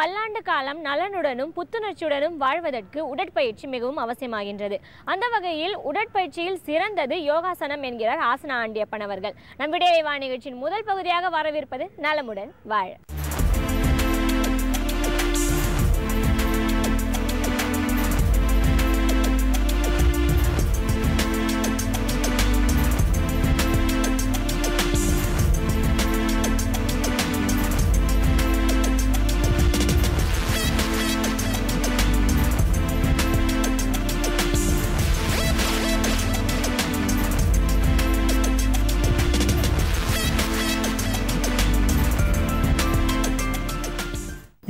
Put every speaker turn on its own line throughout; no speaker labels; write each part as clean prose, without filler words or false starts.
பல்லாண்டு காலம் நலனுடனும் புத்துணர்ச்சியுடனும் வாழ்வதற்கு உடற்பயிற்சி மிகவும் அவசியமாகின்றது. அந்த வகையில் உடற்பயிற்சியில் சிறந்தது யோகாசனம் என்கிறார் ஆசனா ஆண்டியப்பன் அவர்கள். நம் விடை வா நிகழ்ச்சியின் முதல் பகுதியாக வரவிருப்பது நலமுடன் வாழ.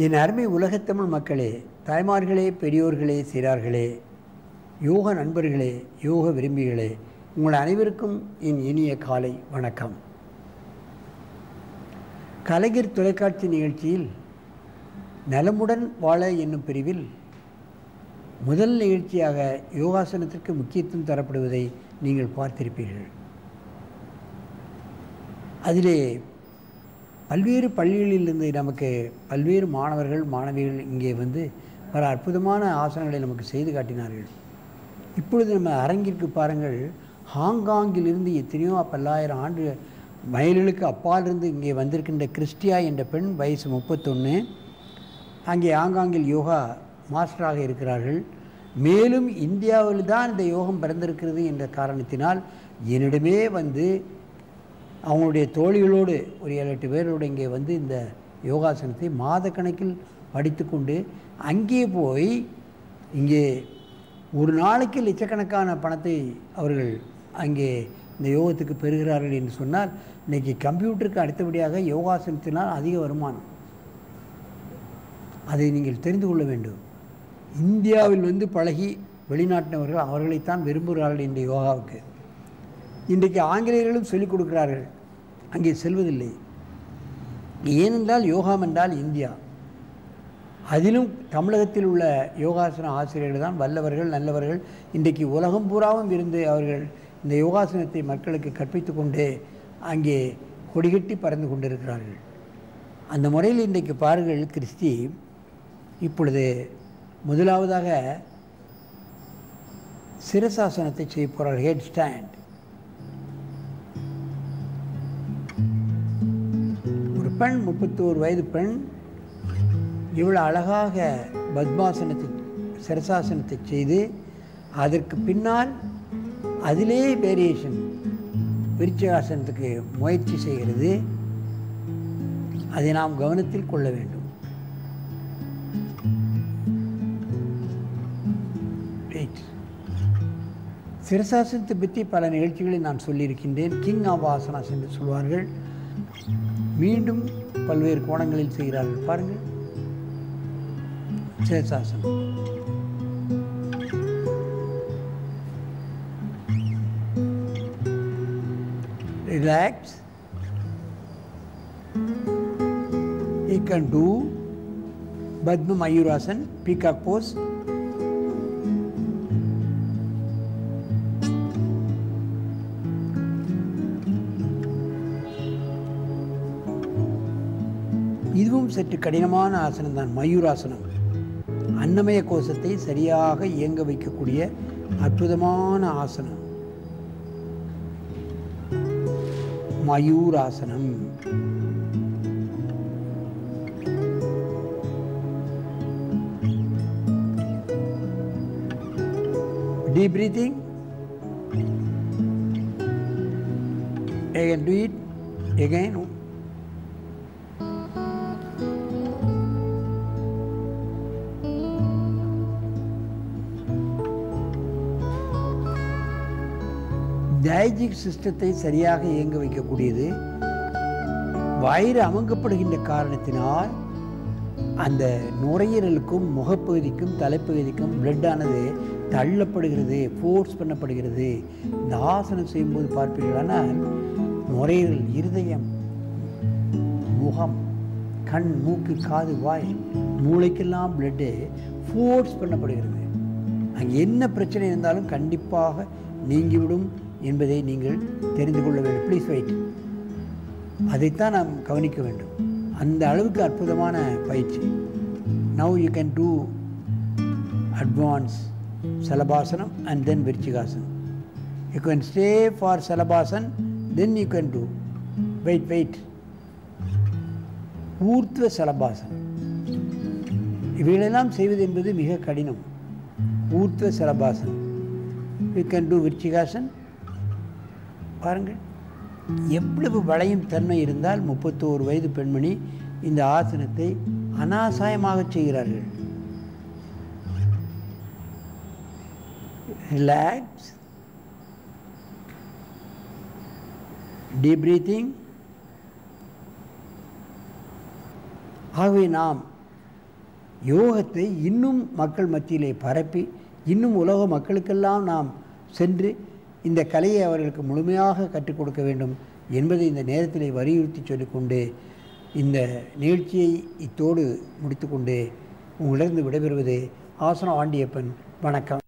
என் அருமை உலகத்தமிழ் மக்களே, தாய்மார்களே, பெரியோர்களே, சிறார்களே, யோக நண்பர்களே, யோக விரும்பிகளே, உங்கள் அனைவருக்கும் என் இனிய காலை வணக்கம். கலைஞர் தொலைக்காட்சி நிகழ்ச்சியில் நலமுடன் வாழ என்னும் பிரிவில் முதல் நிகழ்ச்சியாக யோகாசனத்திற்கு முக்கியத்துவம் தரப்படுவதை நீங்கள் பார்த்திருப்பீர்கள். அதிலே பல்வேறு பள்ளிகளிலிருந்து நமக்கு பல்வேறு மாணவர்கள் மாணவிகள் இங்கே வந்து பல அற்புதமான ஆசனங்களை நமக்கு செய்து காட்டினார்கள். இப்பொழுது நம்ம அரங்கிற்கு பாருங்கள், ஹாங்காங்கிலிருந்து எத்தனையோ பல்லாயிரம் ஆண்டு மைல்களுக்கு அப்பாலிருந்து இங்கே வந்திருக்கின்ற கிறிஸ்டியா என்ற பெண், வயசு 31, அங்கே ஹாங்காங்கில் யோகா மாஸ்டராக இருக்கிறார்கள். மேலும் இந்தியாவில் தான் இந்த யோகம் பிறந்திருக்கிறது என்ற காரணத்தினால் என்னிடமே வந்து அவங்களுடைய தோழிகளோடு ஒரு 7-8 பேரோடு இங்கே வந்து இந்த யோகாசனத்தை மாதக்கணக்கில் படித்து கொண்டு அங்கே போய் இங்கே ஒரு நாளைக்கு லட்சக்கணக்கான பணத்தை அவர்கள் அங்கே இந்த யோகத்துக்கு பெறுகிறார்கள் என்று சொன்னால், இன்றைக்கி கம்ப்யூட்டருக்கு அடுத்தபடியாக யோகாசனத்தினால் அதிக வருமானம். அதை நீங்கள் தெரிந்து கொள்ள வேண்டும். இந்தியாவில் வந்து பழகி வெளிநாட்டினவர்கள் அவர்களைத்தான் விரும்புகிறார்கள் இந்த யோகாவுக்கு. இன்றைக்கு ஆங்கிலேயர்களும் சொல்லிக் கொடுக்கிறார்கள், அங்கே செல்வதில்லை. ஏனென்றால் யோகாம் என்றால் இந்தியா. அதிலும் தமிழகத்தில் உள்ள யோகாசன ஆசிரியர்கள் தான் வல்லவர்கள், நல்லவர்கள். இன்றைக்கு உலகம் பூராவும் இருந்து அவர்கள் இந்த யோகாசனத்தை மக்களுக்கு கற்பித்து கொண்டே அங்கே கொடிகட்டி பறந்து கொண்டிருக்கிறார்கள். அந்த முறையில் இன்றைக்கு பாருங்கள், கிறிஸ்டி இப்பொழுது முதலாவதாக சிரசாசனத்தை செய்ய போகிறார்கள், ஹெட் ஸ்டாண்ட். பெண் 31 வயது பெண் இவ்வளோ அழகாக பத்மாசனத்தை சிரசாசனத்தை செய்து அதற்கு பின்னால் அதிலே வேரியேஷன் விருச்சிகாசனத்துக்கு முயற்சி செய்கிறது. அதை நாம் கவனத்தில் கொள்ள வேண்டும். சிரசாசனத்தை பற்றி பல நிகழ்ச்சிகளில் நான் சொல்லியிருக்கின்றேன். கிங் ஆஃப் ஆசனாஸ் என்று சொல்வார்கள். மீண்டும் பல்வேறு கோணங்களில் செய்கிறார்கள். பாருங்கள், சிரசாசனம். Relax. You can do Padma Mayurasan, peacock pose. இதுவும் சற்று கடினமான ஆசனம் தான், மயூராசனம். அன்னமய கோஷத்தை சரியாக இயங்க வைக்கக்கூடிய அற்புதமான ஆசனம் மயூராசனம். Deep breathing. Again, do it again. டைஜிக் சிஸ்டத்தை சரியாக இயங்க வைக்கக்கூடியது. வயிறு அமுங்கப்படுகின்ற காரணத்தினால் அந்த நுரையீரலுக்கும் முகப்பகுதிக்கும் தலைப்பகுதிக்கும் பிளட்டானது தள்ளப்படுகிறது, ஃபோர்ஸ் பண்ணப்படுகிறது. இந்த ஆசனம் செய்யும்போது பார்ப்பீர்களானால் நுரையீரல், இருதயம், முகம், கண், மூக்கு, காது, வாய், மூளைக்கெல்லாம் பிளட்டு ஃபோர்ஸ் பண்ணப்படுகிறது. அங்கே என்ன பிரச்சனை இருந்தாலும் கண்டிப்பாக நீங்கிவிடும் என்பதை நீங்கள் தெரிந்து கொள்ள வேண்டும். Please wait. அதைத்தான் நாம் கவனிக்க வேண்டும். அந்த அளவுக்கு அற்புதமான பயிற்சி. Now you can do advanced Salabhasanam and then Virchikasana. You can stay for Salabhasan, then you can do. Wait. Urtva Salabhasanam. இவைகளெல்லாம் செய்வது என்பது மிக கடினம். ஊர்த்வ சலபாசனம். You can do Virchikasana. பாருங்கள், எவ்வளவு வளையும் தன்மை இருந்தால் 31 வயது பெண்மணி இந்த ஆசனத்தை அனாசாயமாக செய்கிறார்கள். Relax, deep breathing. ஆகவே நாம் யோகத்தை இன்னும் மக்கள் மத்தியிலே பரப்பி இன்னும் உலக மக்களுக்கெல்லாம் நாம் சென்று இந்த கலையை அவர்களுக்கு முழுமையாக கற்றுக் கொடுக்க வேண்டும் என்பதை இந்த நேரத்திலே வலியுறுத்தி சொல்லிக்கொண்டு இந்த நிகழ்ச்சியை இத்தோடு முடித்துக்கொண்டு உங்களிடம் விடைபெறுவது ஆசனம் ஆண்டியப்பன். வணக்கம்.